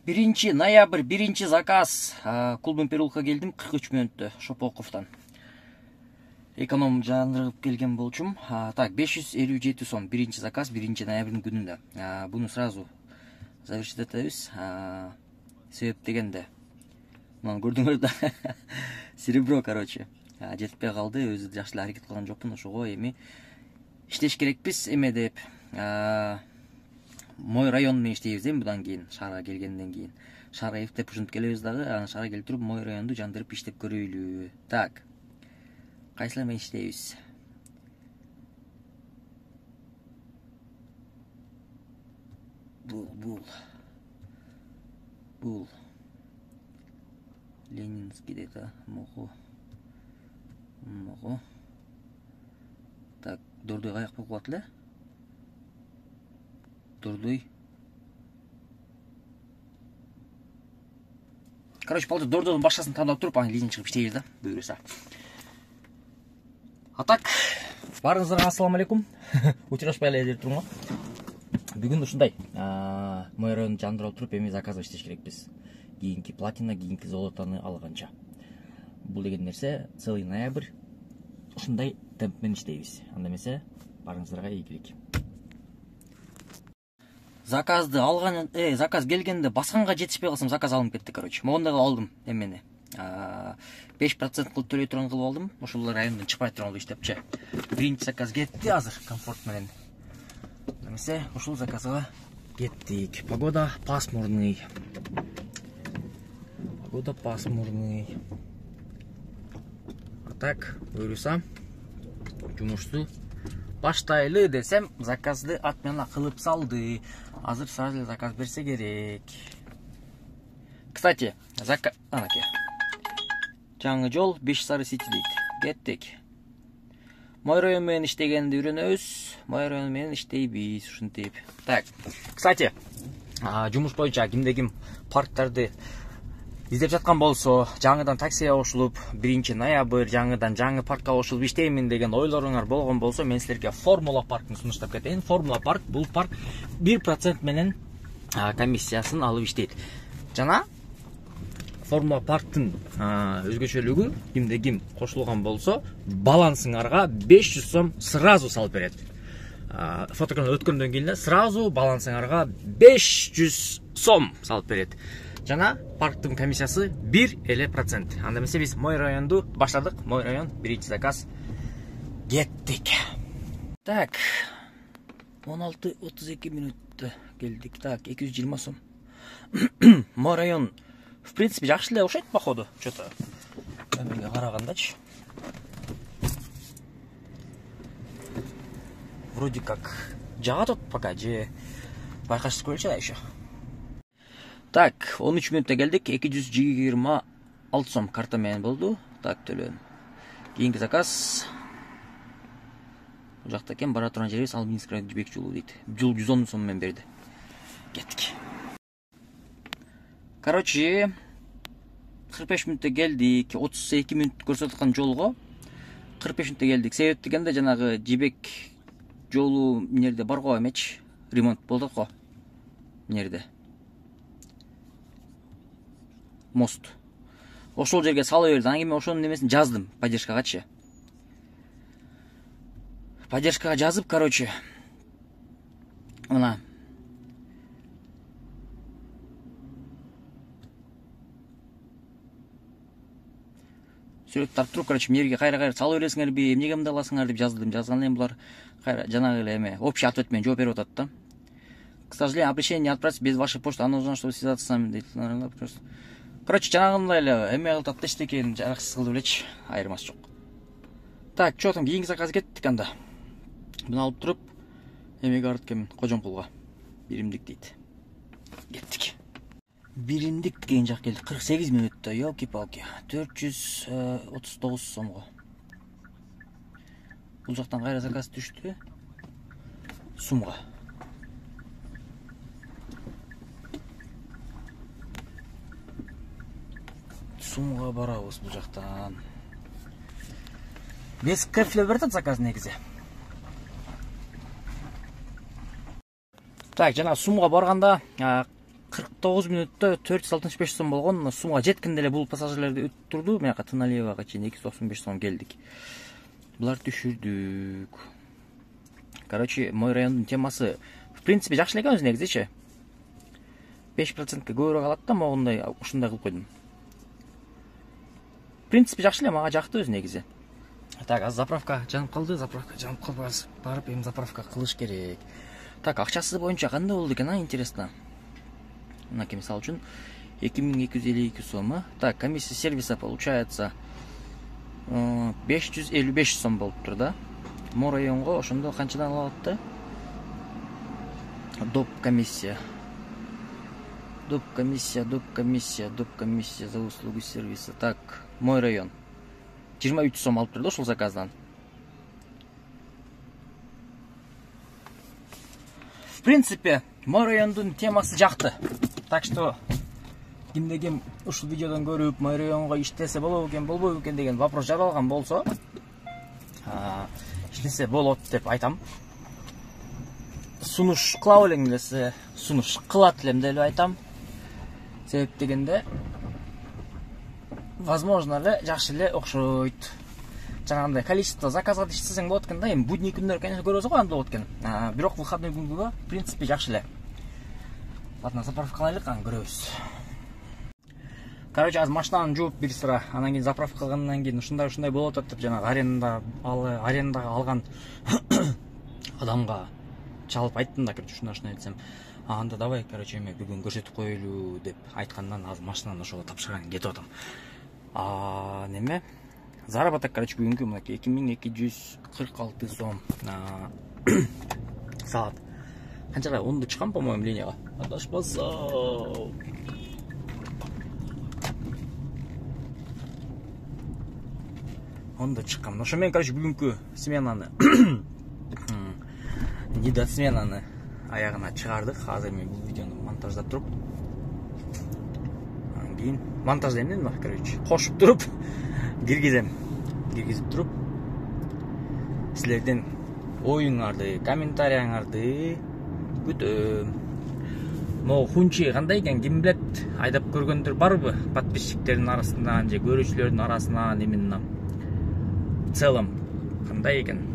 1 ноябрь, 1 заказ. Кулбин переулка келдим 43 мүнөттө Шопоковтан. Эконом жандырып келген болчум. Так, 557 сом 1 заказ 1 ноябрдын күнүндө. Буну сразу завершить этебиз. Себеп дегенде мына көрдүңөр да. Серебро, короче. Жетпей калды, өзү жакшы эле аракет кылган жокмун, ошого эми иштеш керекпиз эме деп. Мой район менен иштейбиз мындан кийин, шаарга келгенден кийин. Шаарга эптеп ушинтип келебиз дагы, анан шаарга келип туруп мой районду жандырып иштеп көрөйлү. Так. Кайсылар менен иштейбиз? Бул. Ленинский дейт, могу. Так, Дордой каяк болуп калат эле? Дордой. Короче, полды Дордойдун башкасын тандап туруп, анан лизинг чыгып иштейбиз да, буюрса. А так, баарыңыздарга ассаламу алейкум. Учурашпай эле деп турмун. Бүгүн ушундай. Мой районду жандырып туруп, эми заказ иштеш керекпиз. Кийинки платина, кийинки золотону алганча. Бул деген нерсе целый ноябрь ушундай темп менен иштейбиз. Анда эмесе, баарыңыздарга ийгилик. Заказды алган, заказ келгенде басканга жетишпей калсам заказ алынып кетти, короче. Могондой алдым эмени. 5% кылып төлөй турган кылып алдым. Ошол райондон чыкпай турган иштепчи. 1 заказ кетти азыр комфорт менен. Эмесе, ушул заказга кеттик. Погода пасмурный. А так, буюрса, жумушту баштайлы десем, заказды отмена кылып салды. Азыр сразу эле заказ берсе керек. Кстати, анаке. Жаңы жол 5 сары сити дейт. Кеттик. Мой район менен иштегенди үйрөнөбүз. Мой район менен иштейбиз ушинтип. Так. Кстати, жумуш боюнча кимде ким парктарды издеп жаткан болсо, жаңыдан таксиге кошулуп, 1 ноябрь жаңыдан жаңы паркка кошулуп иштеймин деген ойлоруңар болгон болсо, мен силерге Формула парктын сунуштап кетейин. Формула парк бул парк 1% менен комиссиясын алып иштейт. Жана Формула парктын өзгөчөлүгү, кимде ким кошулган болсо, балансыңарга 500 сом сразу салып берет. Фотокөрүнү өткөндөн кийин сразу балансыңарга 500 сом салып берет. Жана парктын комиссиясы 1%. Анда эмесе биз Мой районду баштадык. Мой район 1 заказ кеттик. Так. 16:32 мүнөттө келдик. Так, 220 сом. Мой район в принципе жакшы эле окшойт походу. Что-то эмеге карагандачы. Вроде как жагат пока же байкашып көрчү еще. Так, 13 мүнөттө келдик. 226 сом карта менен болду. Так, төлөдүм. Кийинки заказ. Бул жакта экен, бара турган жерибиз Алминский район Жибек жолу дейт. Жол 110 сом менен берди. Кеттик. Короче, 45 мүнөттө келдик. 32 мүнөт көрсөтүп аткан жолго 45 мүнөттө келдик. Себеп дегенде жанагы Жибек жолу нерде бар го эмечи, ремонт болду го. Нерде? Мост. Ошол жерге салып берди. Анан мен ошонун немесин жаздым поддержкагачы. Поддержкага жазып, короче, мына сүрөт тартып, короче, мерге кайра салып бересиңерби, эмнеге мындай кыласыңар деп жаздым. Жазгандан кийин булар кайра жанагы эле эме общий ответ менен жооп берип атат да. К сожалению, обращение отправить без вашей почты. Оно нужно, чтобы связаться с нами дейт. Короче, жанагындай эле эме кылып атты эчтекени жараксыз кылып элечи, айырмасы жок. Так, что там, кийинки заказ кеттик анда. Буну алып туруп, эмеге барып келем, Кожомкулга. Биримдик дейт. Кеттик. Биримдик деген жак келди. 48 мүнөттө, ёлки-палки. 439 сомго. Бул жактан кайра заказ түштү. Сумга. Сумга барабыз бул жактан. Без кефле берет заказ негизи. Так, жана сумга барганда 49 минутта 465 сом болгон. Сумга жеткенде эле бул пассажирлерди өтүп турду. Маяка Тыналиевага чейин 295 сом келдик. Булар түшүрдүк. Короче, мой райондун темасы в принципе жакшы эле экен негизичи. 5% көбүрөөк алат да, могундай ушундай кылып койдум. В принципе жакшы эле, мага жакты өзү негизи. Так, азыр заправка жанып калды, барып эми заправка кылыш керек. Так, акчасы боюнча кандай болду экен, интересно. Мынакей мисалы үчүн 2252 сом. Так, комиссия сервиса получается 555 сом болуптур да. Мо районго ошондо канчадан алат да? Доп комиссия за услугу сервиса. Так, мой район 23 сом алып турду ошол заказдан. В принципе, мой райондун темасы жакты. Так что кимде ким ушул видеодон көрүп, мой районго иштесе болобу экен, болбойбу экен деген вопрос жаралган болсо, иштесе болот деп айтам. Сунуш кыла элем десе, сунуш кылат элем деп айтам. Себеп дегенде, возможно эле жакшы эле окшойт. Жанагындай количество заказга иштесең болот экен да, эми будний күндөр конечно көрөсөң кандай болот экен. Бирок выходной күнгө в принципе жакшы эле. Ладно, заправка кылайлык, аны көрөбүз. Короче, азыр машинаны жууп бир сыра, анан кийин заправка кылгандан кийин ушундай болуп атат деп жанагы арендага алган адамга чалып айттым да, короче, ушундай десем. Анда давай, короче, эми бүгүн көрсөтүп коелу деп айткандан азыр машинаны ошого тапшырган кетип атам. Неме? Заработок, короче, бүгүнкү мынакей 2246 сом. Саат. Канчага 10-да чыккан, по-моему, линияга. Адашпасам. Онда чыккан. Ошо мен, короче, бүгүнкү сменаны Нида сменаны аягына чыгардык. Азыр мен бул видеону монтаждап туруп, анан кийин монтаждайм, короче, кошуп туруп киргизип туруп силердин оюңарды, комментарияңарды күтөм. Могу Хунчи кандай экен, ким билет, айдап көргөндөр барбы? Подписчиктердин арасынан же көрүүчүлөрдүн арасынан именно в целом кандай экен?